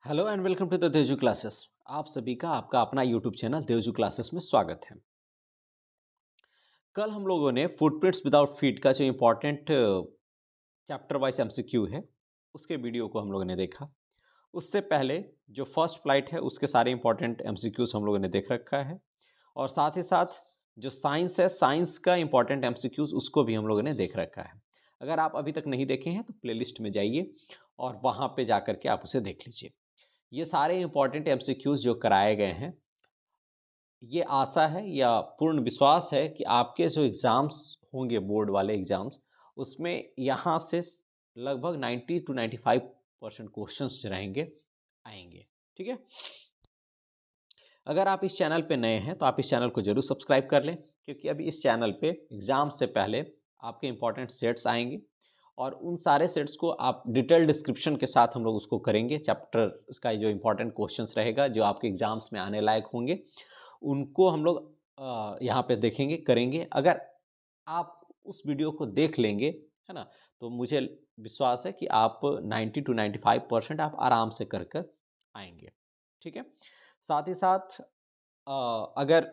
Hello and welcome to the Devju classes. आप सभी का आपका अपना यूट्यूब चैनल देवजू क्लासेस में स्वागत है। कल हम लोगों ने फुटप्रिंट्स विदाउट फीट का जो इम्पोर्टेंट चैप्टर वाइज एमसीक्यू है उसके वीडियो को हम लोगों ने देखा। उससे पहले जो फर्स्ट फ्लाइट है उसके सारे इंपॉर्टेंट एमसीक्यूज हम लोगों ने देख रखा है और साथ ही साथ जो साइंस है साइंस का इंपॉर्टेंट एमसीक्यूज उसको भी हम लोगों ने देख रखा है। अगर आप अभी तक नहीं देखे हैं तो प्लेलिस्ट में जाइए और वहाँ पे जा कर के आप उसे देख लीजिए। ये सारे इंपॉर्टेंट एमसीक्यूज जो कराए गए हैं, ये आशा है या पूर्ण विश्वास है कि आपके जो एग्ज़ाम्स होंगे बोर्ड वाले एग्ज़ाम्स, उसमें यहाँ से लगभग 90 टू 95% क्वेश्चंस जो रहेंगे आएंगे। ठीक है। अगर आप इस चैनल पे नए हैं तो आप इस चैनल को जरूर सब्सक्राइब कर लें, क्योंकि अभी इस चैनल पे एग्ज़ाम से पहले आपके इंपॉर्टेंट सेट्स आएंगे और उन सारे सेट्स को आप डिटेल डिस्क्रिप्शन के साथ हम लोग उसको करेंगे। चैप्टर का जो इंपॉर्टेंट क्वेश्चंस रहेगा जो आपके एग्ज़ाम्स में आने लायक होंगे उनको हम लोग यहाँ पे देखेंगे, करेंगे। अगर आप उस वीडियो को देख लेंगे, है ना, तो मुझे विश्वास है कि आप 90 टू 95% आप आराम से कर कर आएंगे। ठीक है। साथ ही साथ अगर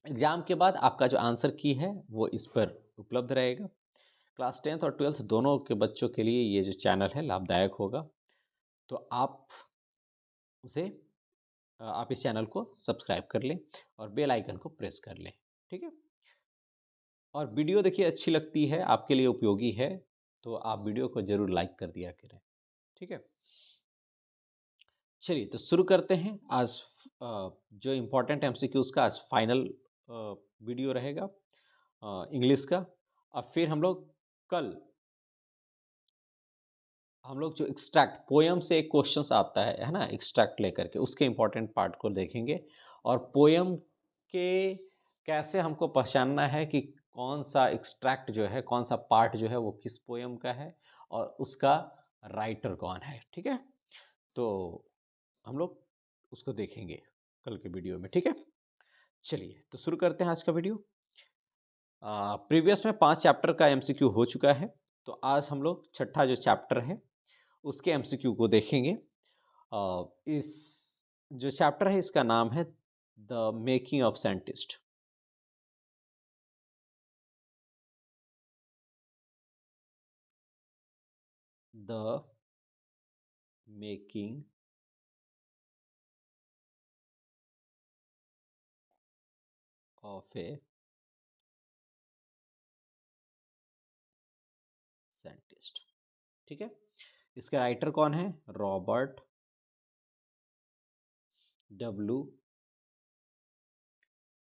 एग्ज़ाम के बाद आपका जो आंसर की है वो इस पर उपलब्ध रहेगा। क्लास 10th और 12th दोनों के बच्चों के लिए ये जो चैनल है लाभदायक होगा, तो आप इस चैनल को सब्सक्राइब कर लें और बेल आइकन को प्रेस कर लें। ठीक है। और वीडियो देखिए अच्छी लगती है, आपके लिए उपयोगी है, तो आप वीडियो को ज़रूर लाइक कर दिया करें। ठीक है। चलिए तो शुरू करते हैं। आज जो इम्पोर्टेंट एमसीक्यूज़ का आज फाइनल वीडियो रहेगा इंग्लिश का। और फिर हम लोग जो एक्सट्रैक्ट पोयम से एक क्वेश्चंस आता है ना, एक्सट्रैक्ट लेकर के उसके इम्पोर्टेंट पार्ट को देखेंगे और पोयम के कैसे हमको पहचानना है कि कौन सा एक्सट्रैक्ट जो है, कौन सा पार्ट जो है वो किस पोयम का है और उसका राइटर कौन है। ठीक है। तो हम लोग उसको देखेंगे कल के वीडियो में। ठीक है। चलिए तो शुरू करते हैं आज का वीडियो। प्रीवियस में 5 चैप्टर का एमसीक्यू हो चुका है, तो आज हम लोग छठा जो चैप्टर है उसके एमसीक्यू को देखेंगे। इस जो चैप्टर है इसका नाम है the making of scientist. The making of a scientist. ठीक है। इसका राइटर कौन है? Robert W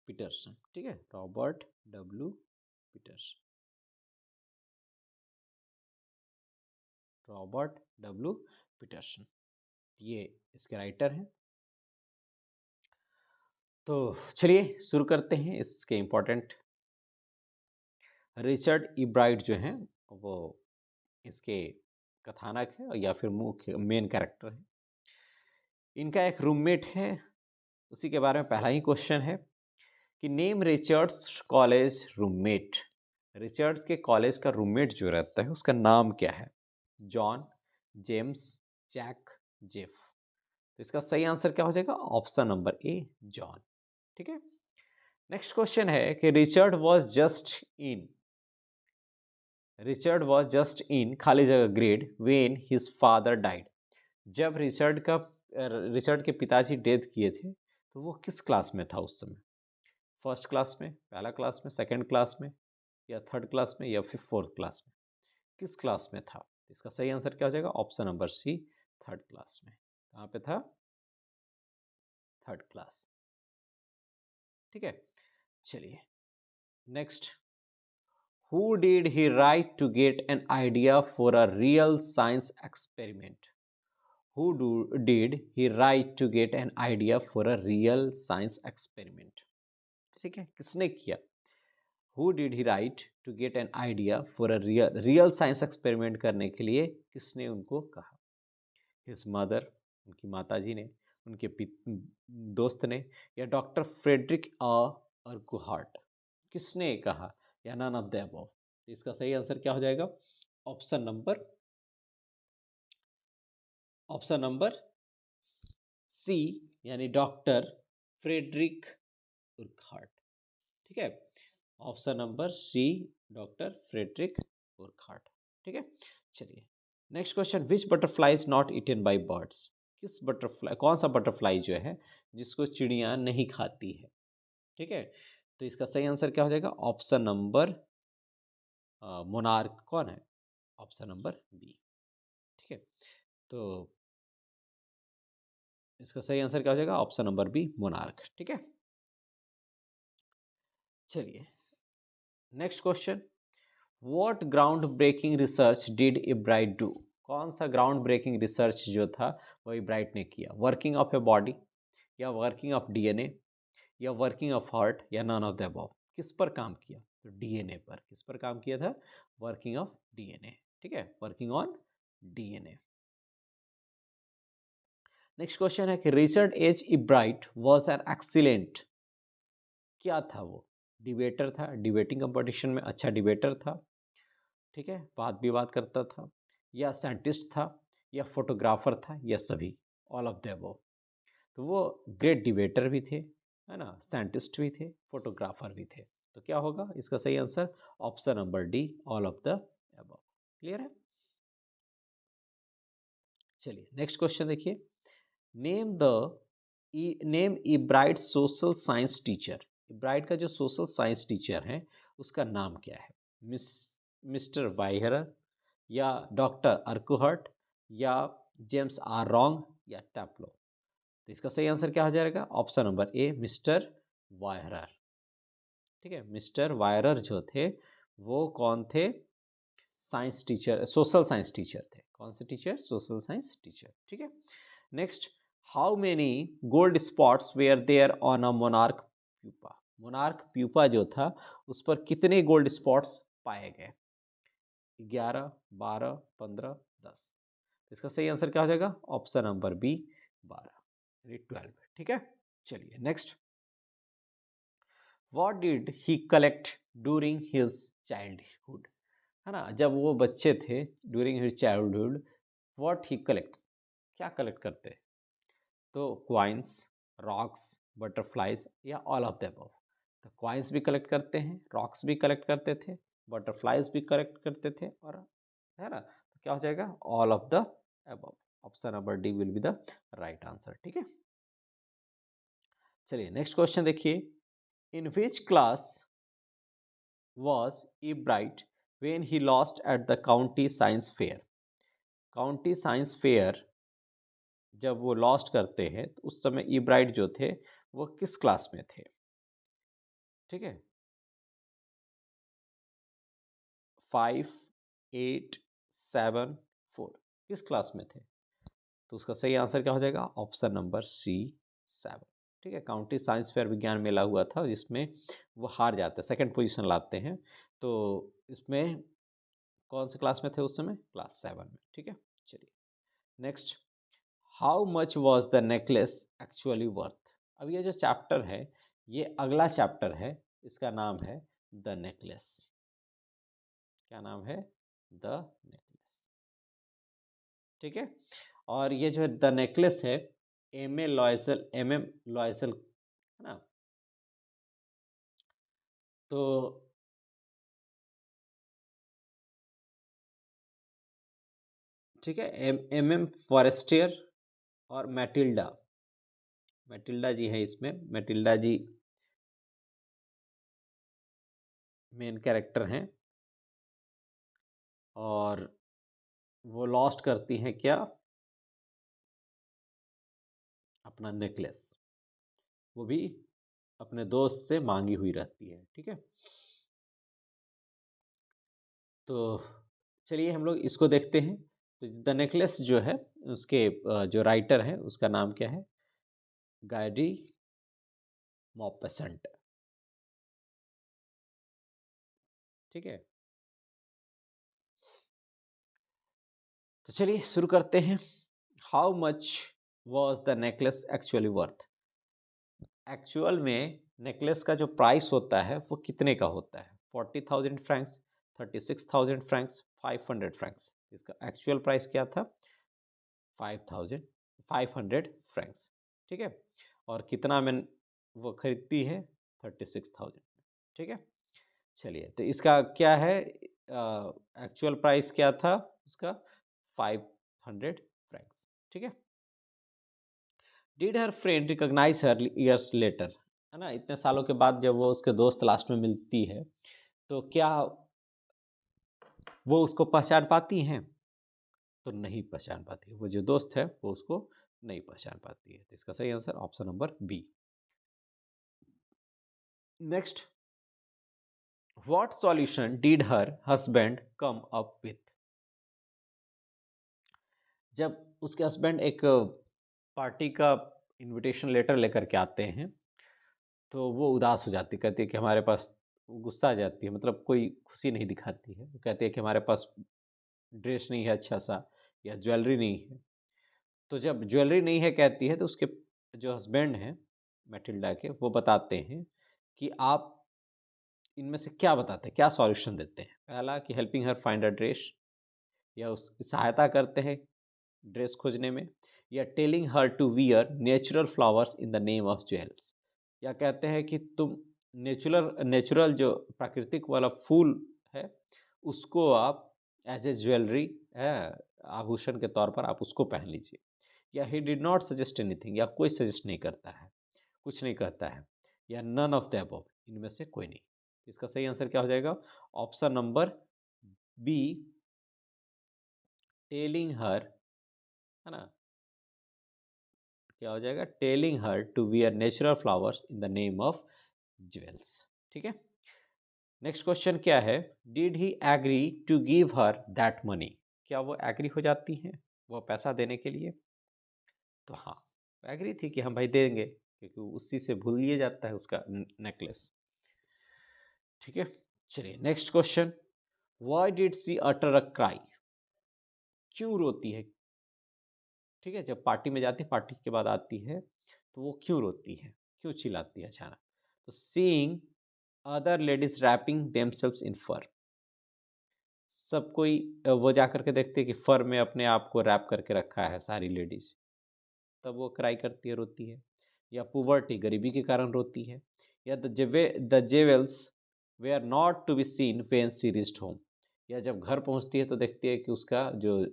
Peterson. ठीक है, Robert W Peterson. Robert W Peterson ये इसके राइटर हैं। तो चलिए शुरू करते हैं। इसके इम्पोर्टेंट रिचर्ड इब्राइट जो हैं वो इसके कथानक है या फिर मुख्य मेन कैरेक्टर है। इनका एक रूममेट है, उसी के बारे में पहला ही क्वेश्चन है कि name Richard's college roommate. Richards के कॉलेज का रूममेट जो रहता है उसका नाम क्या है? John, James, Jack, Jeff. तो इसका सही आंसर क्या हो जाएगा? Option number A, John. ठीक है। नेक्स्ट क्वेश्चन है कि रिचर्ड वॉज जस्ट इन खाली जगह grade when his father died. जब रिचर्ड के पिताजी डेथ किए थे तो वो किस क्लास में था उस समय? फर्स्ट क्लास में, पहला क्लास में, सेकंड क्लास में, या थर्ड क्लास में, या फिर फोर्थ क्लास में? किस क्लास में था? इसका सही आंसर क्या हो जाएगा? Option number C, third class में। कहाँ पे था? Third class. ठीक है। चलिए next. Who did he write to get an idea for a real science experiment? Did he write to get an idea for a real science experiment? ठीक है, किसने किया? Who did he write to get an idea for a real science experiment करने के लिए किसने उनको कहा? His mother, उनकी माताजी ने, उनके दोस्त ने, या डॉक्टर फ्रेडरिक अर्कुहार्ट? किसने कहा? या नन ऑफ द अबव? इसका सही आंसर क्या हो जाएगा? ऑप्शन नंबर सी यानी डॉक्टर फ्रेडरिक उर्कहार्ट। ठीक है, option number C doctor Frederick Urquhart. ठीक है, चलिए next question, which butterfly is not eaten by birds? किस बटरफ्लाई, कौन सा बटरफ्लाई जो है जिसको चिड़िया नहीं खाती है? ठीक है, तो इसका सही आंसर क्या हो जाएगा? ऑप्शन नंबर मोनार्क कौन है? Option number B. ठीक है, तो इसका सही आंसर क्या हो जाएगा? Option number B monarch. ठीक है, चलिए next question, what groundbreaking research did Ebright do? कौन सा ग्राउंड ब्रेकिंग रिसर्च जो था वो इब्राइट ने किया? वर्किंग ऑफ ए बॉडी, या वर्किंग ऑफ डीएनए, या वर्किंग ऑफ हार्ट, या नन ऑफ द अबव? किस पर काम किया? तो डीएनए पर। किस पर काम किया था? Working of DNA. ठीक है, working on DNA. Next question है कि Richard H Ebright was an excellent, क्या था वो? डिबेटर था, डिबेटिंग कंपटीशन में अच्छा डिबेटर था। ठीक है, बात विवाद करता था, या साइंटिस्ट था, या फोटोग्राफर था, या सभी, ऑल ऑफ द अबव? तो वो ग्रेट डिबेटर भी थे, है ना, साइंटिस्ट भी थे, फोटोग्राफर भी थे। तो क्या होगा इसका सही answer? Option number D, all of the above. Clear है? चलिए नेक्स्ट क्वेश्चन देखिए, name the name Ebright social science teacher. Ebright का जो सोशल साइंस टीचर है उसका नाम क्या है? मिस मिस्टर वाइहरर, या डॉक्टर अर्कुहर्ट, या जेम्स आर रॉन्ग, या टैप्लो? तो इसका सही आंसर क्या हो जाएगा? Option number A mister Weiherer. ठीक है, मिस्टर वायरर जो थे वो कौन थे? Science teacher, social science teacher थे। कौन से टीचर? Social science teacher. ठीक है, next, how many gold spots were there on a monarch pupa? Monarch pupa जो था उस पर कितने गोल्ड स्पॉट्स पाए गए? 11, 12, 15, 10? इसका सही आंसर क्या हो जाएगा? ऑप्शन नंबर बी 12, यानी 12। ठीक है, चलिए next, what did he collect during his childhood? है ना, जब वो बच्चे थे, during his childhood, what he collect, क्या कलेक्ट करते हैं? तो क्वाइंस, रॉक्स, बटरफ्लाइज, या ऑल ऑफ द अबव? तो क्वाइंस भी कलेक्ट करते हैं, रॉक्स भी कलेक्ट करते थे, बटरफ्लाइज भी कलेक्ट करते थे, और है ना, तो क्या हो जाएगा? All of the above. Option number D will be the right answer. ठीक है, चलिए नेक्स्ट क्वेश्चन देखिए, in which class was Ebright when he lost at the county science fair? County science fair जब वो लॉस्ट करते हैं तो उस समय ईब्राइट जो थे वो किस क्लास में थे? ठीक है, 5, 8, 7, 4, किस क्लास में थे? तो उसका सही आंसर क्या हो जाएगा? Option number C 7। ठीक है, काउंटी साइंस फेयर विज्ञान मेला हुआ था जिसमें वो हार जाते हैं, सेकंड पोजीशन लाते हैं। तो इसमें कौन से क्लास में थे उस समय? क्लास 7 में। ठीक है, चलिए next, how much was the necklace actually worth? अब ये जो चैप्टर है ये अगला चैप्टर है, इसका नाम है द नेकलेस। क्या नाम है? The necklace. ठीक है, और ये जो है द नेकलेस है, एम एम लॉयसल, है ना, तो ठीक है, एम फॉरेस्टियर और मैटिल्डा, मैटिल्डा जी है इसमें, मैटिल्डा जी मेन कैरेक्टर हैं, और वो लॉस्ट करती हैं क्या? अपना नेकलेस, वो भी अपने दोस्त से मांगी हुई रहती है। ठीक है, तो चलिए हम लोग इसको देखते हैं। तो द नेकलेस जो है उसके जो राइटर है उसका नाम क्या है? गायडी मॉपेसेंट। ठीक है, तो चलिए शुरू करते हैं। How much was the necklace actually worth? Actual में नेकलेस का जो प्राइस होता है वो कितने का होता है? 40,000 फ्रैंक्स, 36,000 फ्रैंक्स, 500 फ्रैंक्स? इसका एक्चुअल प्राइस क्या था? 5,500 फ्रैंक्स। ठीक है, और कितना में वो खरीदती है, 36,000। ठीक है, चलिए, तो इसका क्या है, एक्चुअल प्राइस क्या था उसका, 500 फ्रैंक्स। ठीक है, did her friend recognise her years later, है ना, इतने सालों के बाद जब वो उसके दोस्त लास्ट में मिलती है तो क्या वो उसको पहचान पाती हैं, तो नहीं पहचान पाती, वो जो दोस्त है वो उसको नहीं पहचान पाती है। तो इसका सही answer option number B. Next, what solution did her husband come up with, जब उसके हस्बैंड एक पार्टी का इनविटेशन लेटर लेकर के आते हैं तो वो उदास हो जाती, कहती है कि हमारे पास, गुस्सा आ जाती है, मतलब कोई खुशी नहीं दिखाती है, वो कहती है कि हमारे पास ड्रेस नहीं है अच्छा सा, या ज्वेलरी नहीं है। तो जब ज्वेलरी नहीं है कहती है तो उसके जो हस्बैंड हैं मैटिल्डा के, वो बताते हैं कि आप इनमें से क्या बताते हैं, क्या सॉल्यूशन देते हैं। पहला कि helping her find a dress, या उसकी सहायता करते हैं ड्रेस खोजने में, या telling her to wear natural flowers in the name of jewels, या कहते हैं कि तुम नेचुरल नेचुरल जो प्राकृतिक वाला फूल है उसको आप एज ए ज्वेलरी है, आभूषण के तौर पर आप उसको पहन लीजिए। या he did not suggest anything, या कोई सजेस्ट नहीं करता है, कुछ नहीं कहता है, या नन ऑफ द अबव, इनमें से कोई नहीं। इसका सही आंसर क्या हो जाएगा, option number B, telling her, है ना, क्या हो जाएगा, telling her to wear natural flowers in the name of jewels. ठीक है, नेक्स्ट क्वेश्चन क्या है, did he agree to give her that money, क्या वो एग्री हो जाती हैं वो पैसा देने के लिए, तो हाँ, एग्री थी कि हम भाई देंगे, क्योंकि उसी से भूल लिया जाता है उसका नेकलेस। ठीक है, चलिए next question, why did she utter a cry, क्यों रोती है। ठीक है, जब पार्टी में जाती है, पार्टी के बाद आती है तो वो क्यों रोती है, क्यों चिल्लाती है अचानक, तो seeing other ladies wrapping themselves in fur, सब कोई वो जा करके देखते हैं कि फर में अपने आप को रैप करके रखा है सारी लेडीज, तब वो क्राई करती है, रोती है। या पुवर्टी, गरीबी के कारण रोती है। या the jewels they are not to be seen when she reached home, या जब घर पहुंचती है तो देखती है कि उसका जो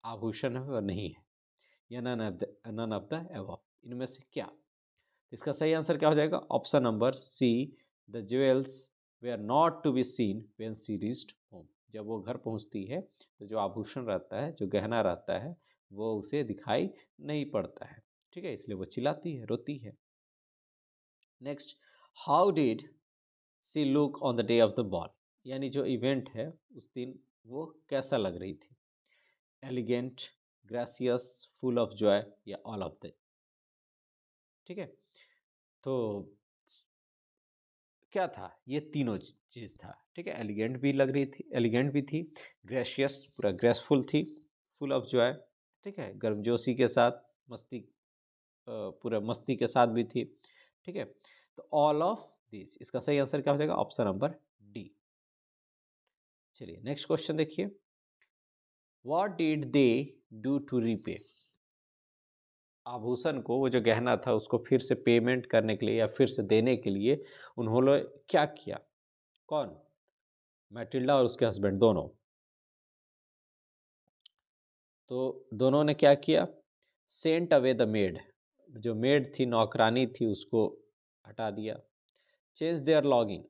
आभूषण है वो नहीं है। या नन ऑफ द अबव, इनमें से क्या, इसका सही आंसर क्या हो जाएगा, option number C, the jewels they are not to be seen when she reached home, जब वो घर पहुंचती है तो जो आभूषण रहता है, जो गहना रहता है, वो उसे दिखाई नहीं पड़ता है। ठीक है, इसलिए वो चिल्लाती है, रोती है। Next, how did she look on the day of the ball, यानी जो इवेंट है उस दिन वो कैसा लग रही थी, elegant, gracious, full of Joy, या ऑल ऑफ द। ठीक है, तो क्या था, ये तीनों चीज़ था। ठीक है, एलिगेंट भी लग रही थी, एलिगेंट भी थी, ग्रेशियस, पूरा ग्रेसफुल थी, फुल ऑफ जॉय, ठीक है, गर्मजोशी के साथ, मस्ती, पूरा मस्ती के साथ भी थी। ठीक है, तो ऑल ऑफ दिस, इसका सही आंसर क्या हो जाएगा, ऑप्शन नंबर डी। चलिए नेक्स्ट क्वेश्चन देखिए, what did they do to repay, आभूषण को, वो जो गहना था उसको फिर से पेमेंट करने के लिए या फिर से देने के लिए उन्होंने क्या किया, कौन, मैटिल्डा और उसके हस्बैंड दोनों, तो दोनों ने क्या किया, सेंट अवे द मेड, जो मेड थी, नौकरानी थी, उसको हटा दिया। चेंज देयर लॉगिंग,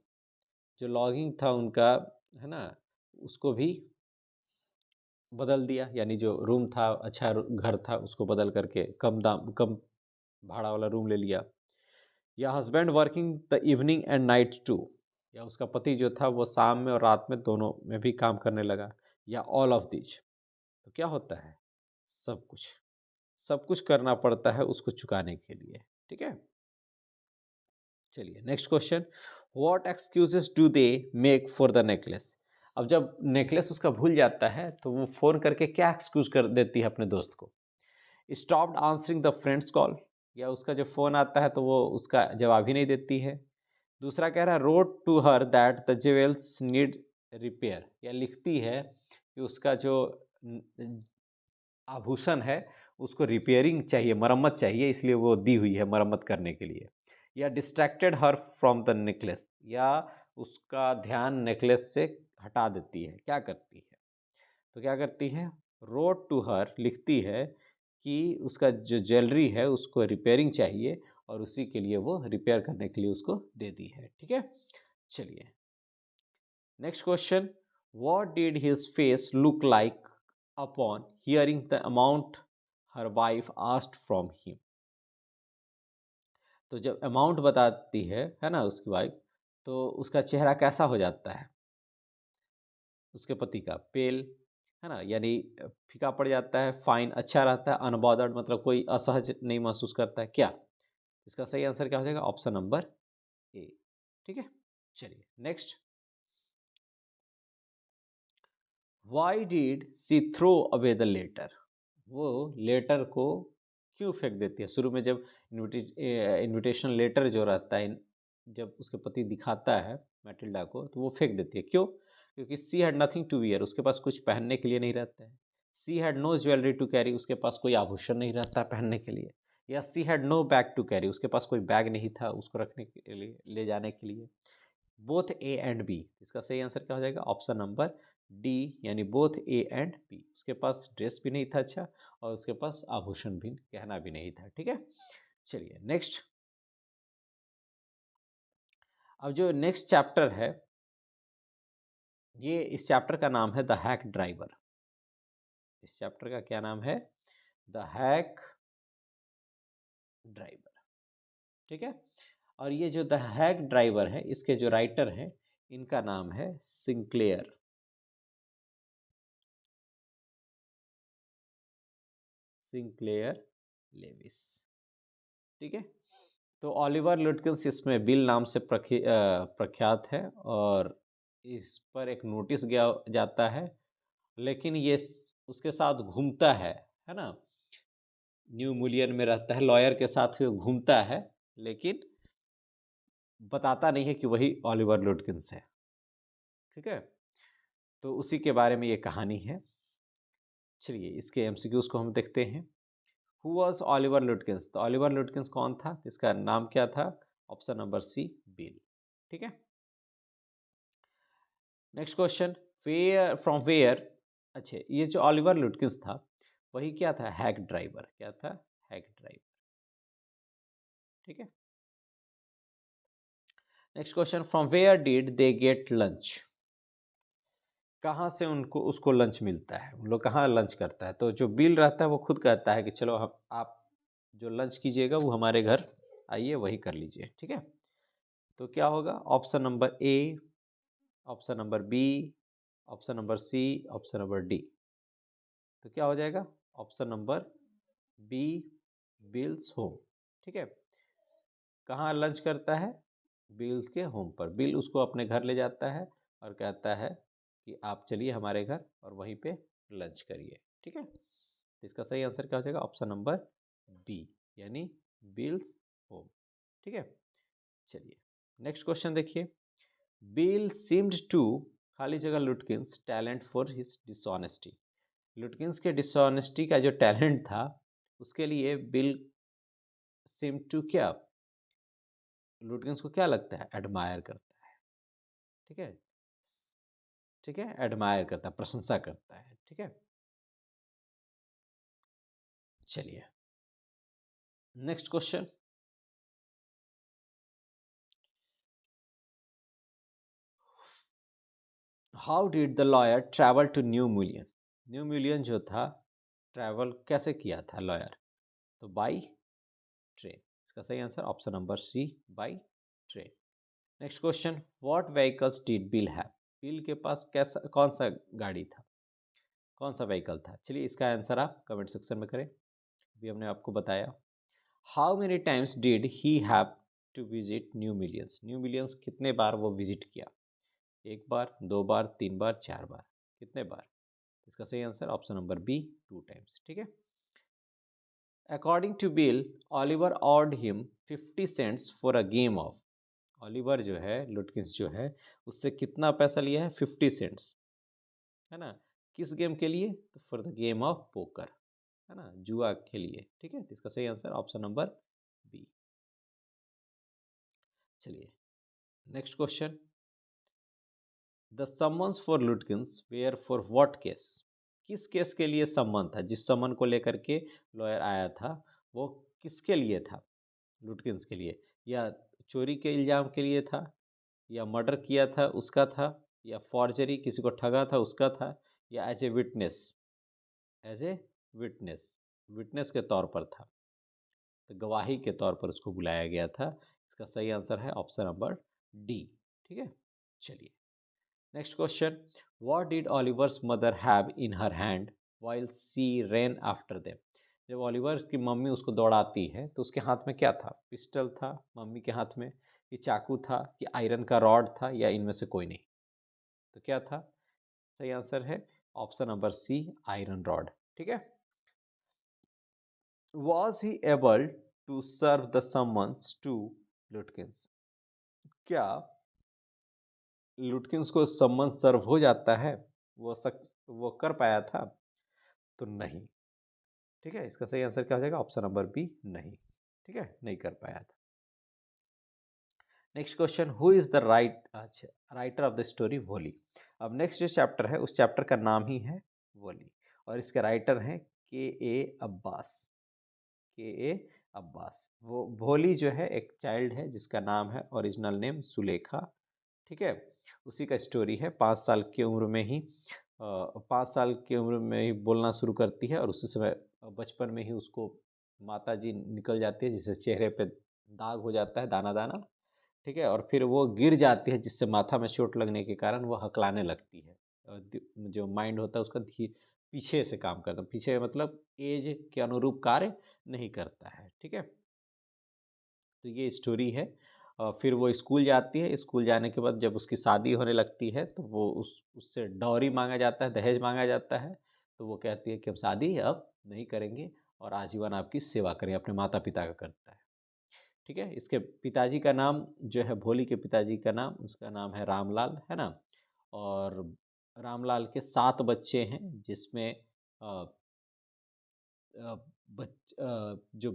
जो लॉगिंग था उनका, है ना, उसको भी बदल दिया, यानी जो रूम था, अच्छा घर था, उसको बदल करके कम दाम, कम भाड़ा वाला रूम ले लिया। या husband working the evening and night too, या उसका पति जो था वो शाम में और रात में दोनों में भी काम करने लगा। या ऑल ऑफ दिस, तो क्या होता है, सब कुछ, सब कुछ करना पड़ता है उसको चुकाने के लिए। ठीक है, चलिए next question, what excuses do they make for the necklace, अब जब नेकलेस उसका भूल जाता है तो वो फ़ोन करके क्या एक्सक्यूज़ कर देती है अपने दोस्त को, stopped answering the friends call, या उसका जब फ़ोन आता है तो वो उसका जवाब ही नहीं देती है। दूसरा कह रहा है wrote to her that the jewels need repair, या लिखती है कि उसका जो आभूषण है उसको रिपेयरिंग चाहिए, मरम्मत चाहिए, इसलिए वो दी हुई है मरम्मत करने के लिए। या distracted her from the necklace, या उसका ध्यान नेकलेस से हटा देती है, क्या करती है? तो क्या करती है, रोड टू हर, लिखती है कि उसका जो ज्वेलरी है उसको रिपेयरिंग चाहिए और उसी के लिए वो रिपेयर करने के लिए उसको दे दी है। ठीक है, चलिए next question, what did his face look like upon hearing the amount her wife asked from him. तो जब अमाउंट बताती है ना उसकी वाइफ, तो उसका चेहरा कैसा हो जाता है? उसके पति का पेल, है ना, यानी फीका पड़ जाता है, फाइन अच्छा रहता है, अनबॉदर्ड मतलब कोई असहज नहीं महसूस करता है, क्या? इसका सही आंसर क्या हो जाएगा? Option number A. ठीक है, चलिए next, why did she throw away the letter. वो लेटर को क्यों फेंक देती है? शुरू में जब इनविटेशन लेटर जो रहता है, जब उसके पति दिखाता है मैटिल्डा को, तो वो फेंक देती है, क्यों? क्योंकि she had nothing to wear, उसके पास कुछ पहनने के लिए नहीं रहता है। She had no jewellery to carry, उसके पास कोई आभूषण नहीं रहता पहनने के लिए। या she had no bag to carry, उसके पास कोई बैग नहीं था उसको रखने के लिए, ले जाने के लिए। बोथ ए एंड बी, इसका सही आंसर क्या हो जाएगा? ऑप्शन नंबर डी, यानी बोथ ए एंड बी। उसके पास ड्रेस भी नहीं था अच्छा, और उसके पास आभूषण भी, गहना भी नहीं था। ठीक है, चलिए नेक्स्ट, अब जो नेक्स्ट चैप्टर है, ये इस चैप्टर का नाम है द हैक ड्राइवर। इस चैप्टर का क्या नाम है? The hack driver. ठीक है, और ये जो द हैक ड्राइवर है, इसके जो राइटर हैं, इनका नाम है सिंक्लेयर। Sinclair Levi's. ठीक है, तो ऑलिवर लुटकिंस इसमें बिल नाम से प्रख्यात है, और इस पर एक नोटिस गया जाता है, लेकिन ये उसके साथ घूमता है ना, न्यू मिलियन में रहता है, लॉयर के साथ घूमता है, लेकिन बताता नहीं है कि वही ऑलिवर लुटकिंस है। ठीक है, तो उसी के बारे में ये कहानी है। चलिए इसके एमसीक्यूज को हम देखते हैं। Who was Oliver Lutkins? तो ऑलिवर लुटकिंस कौन था? इसका नाम क्या था? Option number C, Bill. ठीक है, next question, where from where, अच्छा ये जो ऑलिवर लुटकिंस था, वही क्या था? Hack driver. क्या था? Hack driver. ठीक है, next question, from where did they get lunch? कहाँ से उनको उसको लंच मिलता है? उन लोग कहाँ लंच करता है? तो जो बिल रहता है वो खुद कहता है कि चलो हम, आप जो लंच कीजिएगा वो हमारे घर आइए, वही कर लीजिए। ठीक है, तो क्या होगा? Option number A, option number B, option number C, option number D. तो क्या हो जाएगा? Option number B, Bill's home. ठीक है, कहाँ लंच करता है? बिल्स के होम पर। बिल उसको अपने घर ले जाता है और कहता है कि आप चलिए हमारे घर और वहीं पे लंच करिए। ठीक है, तो इसका सही आंसर क्या हो जाएगा? ऑप्शन नंबर बी, यानी बिल्स होम। ठीक है, चलिए नेक्स्ट क्वेश्चन देखिए, बिल सीम्ड टू, खाली जगह लुटकिंस, टैलेंट फॉर हिज डिसऑनेस्टी। लुटकिंस के डिसऑनेस्टी का जो टैलेंट था, उसके लिए बिल सीम टू क्या, लुटकिंस को क्या लगता है? एडमायर करता है। ठीक है, ठीक है, एडमायर करता है, प्रशंसा करता है। ठीक है, चलिए next question, how did the lawyer travel to New Mullion? New Mullion जो था, ट्रैवल कैसे किया था लॉयर? तो बाई ट्रेन। इसका सही answer option number C, by train. Next question, what vehicles did Bill have? Bill के पास कैसा, कौन सा गाड़ी था, कौन सा व्हीकल था? चलिए इसका आंसर आप कमेंट सेक्शन में करें, अभी हमने आपको बताया। How many times did he have to visit New Mullions? New Mullions कितने बार वो विजिट किया? एक बार, दो बार, तीन बार, चार बार, कितने बार? इसका सही answer option number B, two times. ठीक है, according to Bill, Oliver owed him 50 cents for a game of. Oliver जो है, लुटकिंस जो है, उससे कितना पैसा लिया है? 50 सेंट्स, है ना, किस गेम के लिए? तो for the game of poker, है ना, जुआ के लिए। ठीक है, तो इसका सही आंसर ऑप्शन नंबर बी। चलिए next question, the summons for Lutkins were for what case? किस केस के लिए सम्मन था? जिस सम्मन को लेकर के लॉयर आया था वो किसके लिए था? लुटकिंस के लिए, या चोरी के इल्ज़ाम के लिए था, या मर्डर किया था उसका था, या फॉर्जरी किसी को ठगा था उसका था, या as a witness, as a witness, witness के तौर पर था, तो गवाही के तौर पर उसको बुलाया गया था। इसका सही आंसर है ऑप्शन नंबर डी। ठीक है, चलिए next question, what did ऑलिवर्स mother have in her hand while she rain after them? जब ऑलिवर की मम्मी उसको दौड़ाती है तो उसके हाथ में क्या था? पिस्टल था मम्मी के हाथ में, कि चाकू था, कि आयरन का रॉड था, या इनमें से कोई नहीं? तो क्या था? सही आंसर है option number C, iron rod. ठीक है, was he able to serve the summons to Lutkins? क्या लुटकिंस को सम्मन सर्व हो जाता है? वो कर पाया था? तो नहीं। ठीक है, इसका सही आंसर क्या हो जाएगा? ऑप्शन नंबर बी, नहीं। ठीक है, नहीं कर पाया था। Next question, who is the writer of the story वोली? अब नेक्स्ट जो चैप्टर है उस चैप्टर का नाम ही है वोली, और इसके राइटर हैं के ए अब्बास। के ए अब्बास। वो भोली जो है एक चाइल्ड है जिसका नाम है ओरिजिनल नेम सुलेखा। ठीक है, उसी का स्टोरी है। 5 साल की उम्र में ही 5 साल की उम्र में ही बोलना शुरू करती है, और उसी समय बचपन में ही उसको माता जी निकल जाती है, जिससे चेहरे पे दाग हो जाता है, दाना दाना। ठीक है, और फिर वो गिर जाती है, जिससे माथा में चोट लगने के कारण वो हकलाने लगती है। जो माइंड होता है उसका पीछे से काम करता है, पीछे मतलब एज के अनुरूप कार्य नहीं करता है। ठीक है, तो ये स्टोरी है। फिर वो स्कूल जाती है, स्कूल जाने के बाद जब उसकी शादी होने लगती है तो वो उससे डॉरी मांगा जाता है, दहेज मांगा जाता है। तो वो कहती है कि हम शादी अब नहीं करेंगे और आजीवन आपकी सेवा करेंगे, अपने माता पिता का करता है। ठीक है, इसके पिताजी का नाम जो है, भोली के पिताजी का नाम, उसका नाम है रामलाल, है ना। और रामलाल के 7 बच्चे हैं, जिसमें अ, अ, जो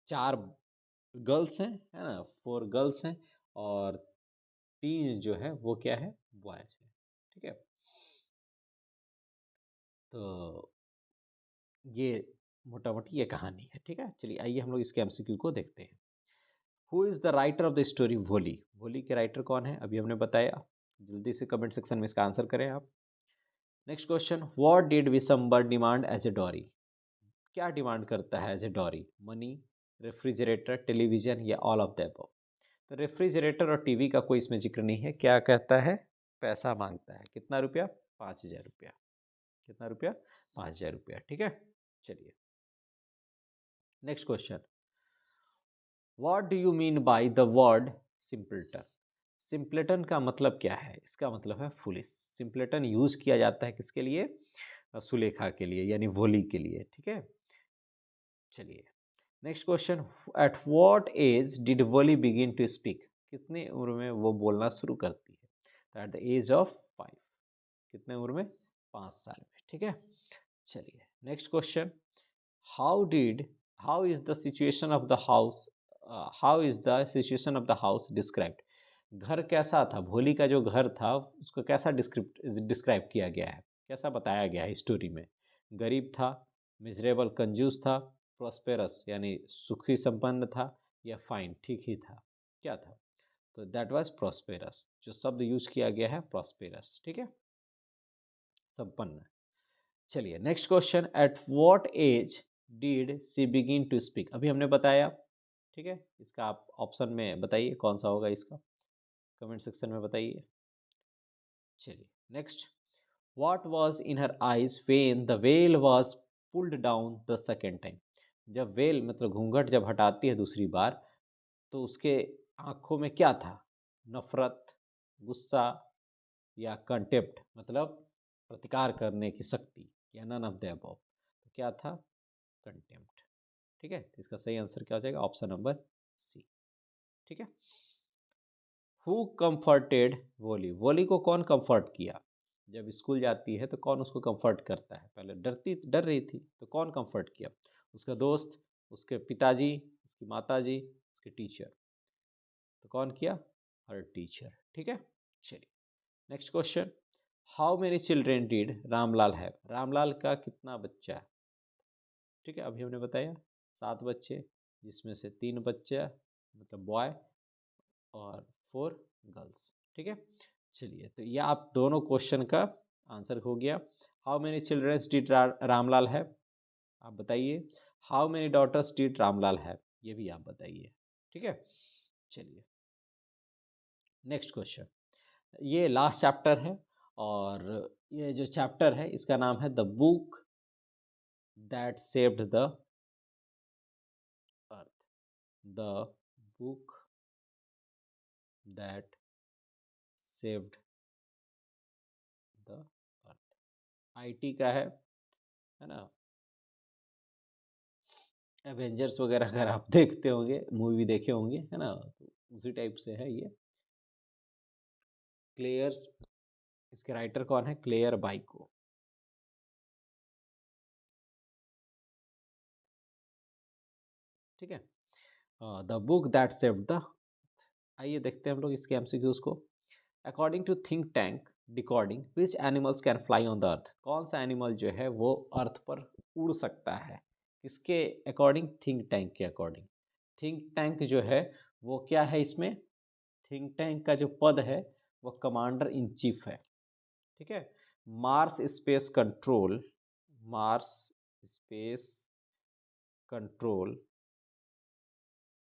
4 गर्ल्स हैं, है ना, 4 गर्ल्स हैं, और 3 जो है वो क्या है, बॉयज है। ठीक है, तो ये मोटा मोटी ये कहानी है। ठीक है, चलिए आइए हम लोग इसके एमसीक्यू को देखते हैं। Who is the writer of the story वोली? वोली के राइटर कौन है, अभी हमने बताया। जल्दी से कमेंट सेक्शन में इसका आंसर करें आप। Next question, what did Vishambar demand as a dowry? क्या डिमांड करता है as a dowry? Money, refrigerator, television, या ऑल ऑफ द अबव? तो रेफ्रिजरेटर और टीवी का कोई इसमें जिक्र नहीं है। क्या कहता है? पैसा मांगता है। कितना रुपया? 5,000 रुपया। कितना रुपया? 5,000 रुपया। ठीक है, चलिए next question, what do you mean by the word simpleton? Simpleton का मतलब क्या है? इसका मतलब है फुलिश। सिंपलेटन यूज किया जाता है किसके लिए? सुलेखा के लिए, यानी भोली के लिए। ठीक है, चलिए next question, at what age did Wolly begin to speak? कितनी उम्र में वो बोलना शुरू करती है? तो एट द एज ऑफ 5। कितने उम्र में? 5 साल में। ठीक है, चलिए next question, how did how is the situation of the house how is the situation of the house described? घर कैसा था? भोली का जो घर था उसको कैसा डिस्क्राइब किया गया है, कैसा बताया गया है स्टोरी में? गरीब था, मिजरेबल कंजूस था, प्रॉस्पेरस यानी सुखी संपन्न था, या फाइन ठीक ही था? क्या था? तो दैट वाज प्रॉस्पेरस। जो शब्द यूज किया गया है प्रॉस्पेरस। ठीक है, संपन्न। चलिए next question, at what age did she begin to speak? अभी हमने बताया। ठीक है, इसका आप ऑप्शन में बताइए कौन सा होगा इसका, कमेंट सेक्शन में बताइए। चलिए next, what was in her eyes when the well was pulled down the second time? जब वेल मतलब घूंघट जब हटाती है दूसरी बार, तो उसके आंखों में क्या था? नफरत, गुस्सा, या कंटेप्ट मतलब प्रतिकार करने की शक्ति, या नन ऑफ द अबव? तो क्या था? कंटेम्प्ट। ठीक है, तो इसका सही आंसर क्या हो जाएगा? Option number C. ठीक है, हु कंफर्टेड वोली? वोली को कौन कंफर्ट किया? जब स्कूल जाती है तो कौन उसको कंफर्ट करता है? पहले डर रही थी तो कौन कंफर्ट किया? उसका दोस्त, उसके पिताजी, उसकी माताजी, उसके टीचर। तो कौन किया? हर टीचर। ठीक है, चलिए next question. How many children did Ramlal have? Ramlal का कितना बच्चा है? ठीक है, अभी हमने बताया 7 बच्चे, जिसमें से 3 बच्चा मतलब बॉय और 4 गर्ल्स। ठीक है, चलिए तो ये आप दोनों क्वेश्चन का आंसर हो गया। How many childrens did Ramlal have? आप बताइए। How many daughters did Ramlal have? ये भी आप बताइए। ठीक है, चलिए नेक्स्ट क्वेश्चन। ये लास्ट चैप्टर है और ये जो चैप्टर है इसका नाम है the book that saved the earth. The book that saved the earth. IT का है ना? एवेंजर्स वगैरह अगर आप देखते होंगे, मूवी देखे होंगे, है ना, तो उसी टाइप से है ये। क्लेयर्स, इसके राइटर कौन है? क्लेयर बाइको। ठीक है, the book that saved the. आइए देखते हैं हम लोग इसके एमसीक्यूज को। According to think tank according which animals can fly on the earth? कौन सा एनिमल जो है वो अर्थ पर उड़ सकता है? किसके अकॉर्डिंग? थिंक टैंक के अकॉर्डिंग। थिंक टैंक जो है वो क्या है इसमें? थिंक टैंक का जो पद है वो कमांडर इन चीफ है। ठीक है, Mars space control, Mars space control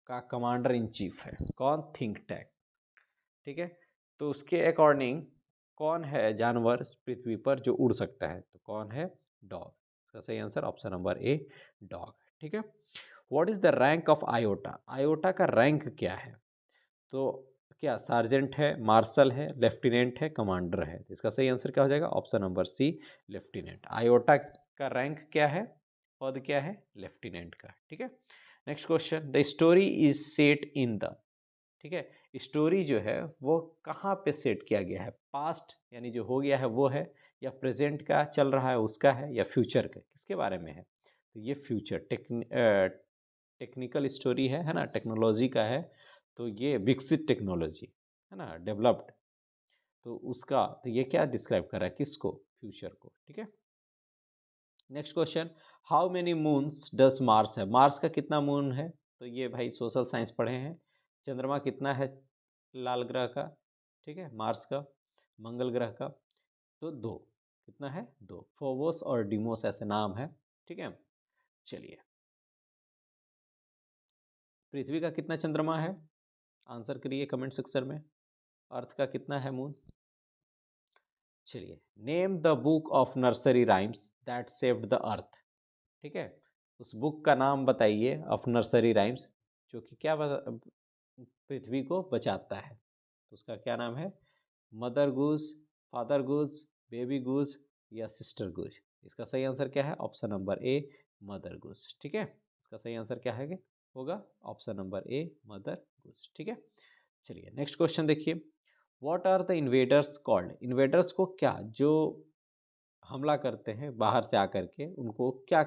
का कमांडर इन चीफ है कौन? Think tank. ठीक है, तो उसके अकॉर्डिंग कौन है जानवर पृथ्वी पर जो उड़ सकता है? तो कौन है? डॉग। इसका सही आंसर ऑप्शन नंबर ए, डॉग। ठीक है, what is the rank of iota? Iota का रैंक क्या है? तो क्या सार्जेंट है, मार्शल है, लेफ्टिनेंट है, कमांडर है? तो इसका सही आंसर क्या हो जाएगा? Option number C, lieutenant. Iota का रैंक क्या है? पद क्या है? लेफ्टिनेंट का। ठीक है, next question. The story is set in the. ठीक है, स्टोरी जो है वो कहाँ पे सेट किया गया है? पास्ट यानी जो हो गया है वो है, या प्रेजेंट का चल रहा है उसका है, या फ्यूचर का? किसके बारे में है? तो ये फ्यूचर टेक्निकल स्टोरी है ना, टेक्नोलॉजी का है। तो ये विकसित टेक्नोलॉजी है ना, डेवलप्ड। तो उसका तो ये क्या डिस्क्राइब कर रहा है? किसको? फ्यूचर को। ठीक है, next question. How many moons does Mars है? मार्स का कितना मून है? तो ये भाई सोशल साइंस पढ़े हैं। चंद्रमा कितना है लाल ग्रह का? ठीक है, मार्स का। मंगल ग्रह का? तो 2। कितना है? 2। फोबोस और डिमोस ऐसे नाम है। ठीक है, चलिए पृथ्वी का कितना चंद्रमा है? आंसर करिए कमेंट सेक्शन में। अर्थ का कितना है मून? चलिए, name the book of nursery rhymes that saved the earth. ठीक है, उस बुक का नाम बताइए ऑफ नर्सरी राइम्स जो कि क्या पृथ्वी को बचाता है। तो उसका क्या नाम है? Mother goose, father goose, baby goose, या सिस्टर गूज? इसका सही आंसर क्या है? Option number A, mother goose. ठीक है, इसका सही आंसर क्या है होगा? Option number A, mother goose. ठीक है, चलिए नेक्स्ट क्वेश्चन देखिए। What are the invaders called? Invaders को क्या, जो हमला करते हैं बाहर से आकर के, उनको क्या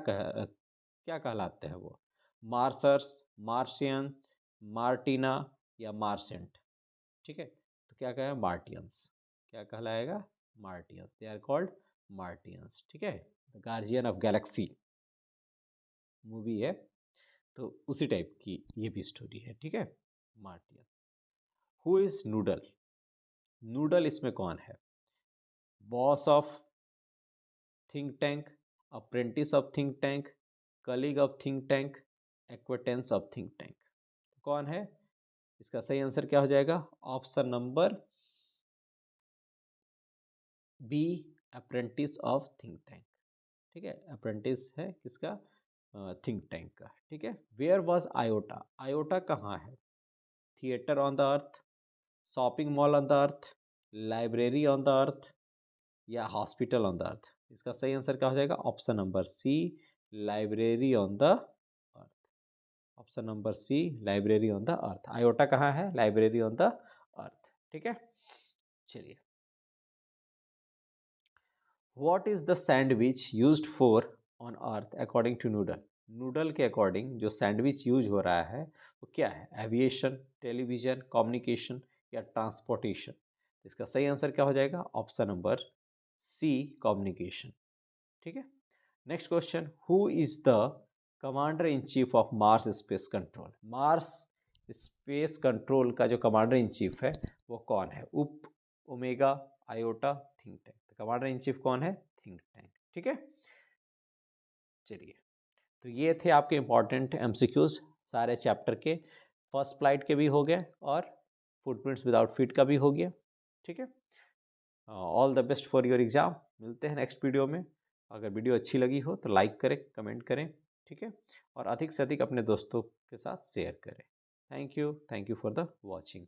कहलाते हैं वो? मार्सर्स, मार्शियन, मार्टिना, या मार्सेंट? ठीक है, तो क्या कहें? मार्टियंस। क्या कहलाएगा? Martians. They are called Martians. ठीक है, the Guardian of Galaxy movie है, तो उसी टाइप की ये भी स्टोरी है। ठीक है, Martian. Who is Noodle? Noodle इसमें कौन है? Boss of think tank, apprentice of think tank, colleague of think tank, acquaintance of think tank? कौन है? इसका सही आंसर क्या हो जाएगा? Option number B, apprentice of think tank. ठीक है, अप्रेंटिस है किसका? थिंक टैंक का। ठीक है, वेयर वॉज आयोटा? आयोटा कहाँ है? Theatre on the earth, shopping mall on the earth, library on the अर्थ, या हॉस्पिटल ऑन द अर्थ? इसका सही आंसर क्या हो जाएगा? Option number C, library on the earth. Option number C, library on the earth. Iota कहाँ है? Library on the earth. ठीक है, चलिए what is the sandwich used for on earth according to Noodle? Noodle के according जो sandwich use हो रहा है वो क्या है? एविएशन, टेलीविजन, कम्युनिकेशन या ट्रांसपोर्टेशन? इसका सही आंसर क्या हो जाएगा? Option number C, communication. ठीक है। Next question, who is the commander in chief of Mars space control? Mars space control का जो कमांडर इन चीफ है वो कौन है? उप, ओमेगा, आयोटा, थिंक टैंक? तो कमांडर इन चीफ कौन है? Think tank. ठीक है। चलिए, तो ये थे आपके इंपॉर्टेंट एमसीक्यूज सारे चैप्टर के। फर्स्ट फ्लाइट के भी हो गए और फुटप्रिंट्स विदाउट फीट का भी हो गया। ठीक है। All the best for your exam. मिलते हैं नेक्स्ट वीडियो में। अगर वीडियो अच्छी लगी हो तो लाइक करें, कमेंट करें। ठीक है। और अधिक से अधिक अपने दोस्तों के साथ शेयर करें। Thank you for the watching.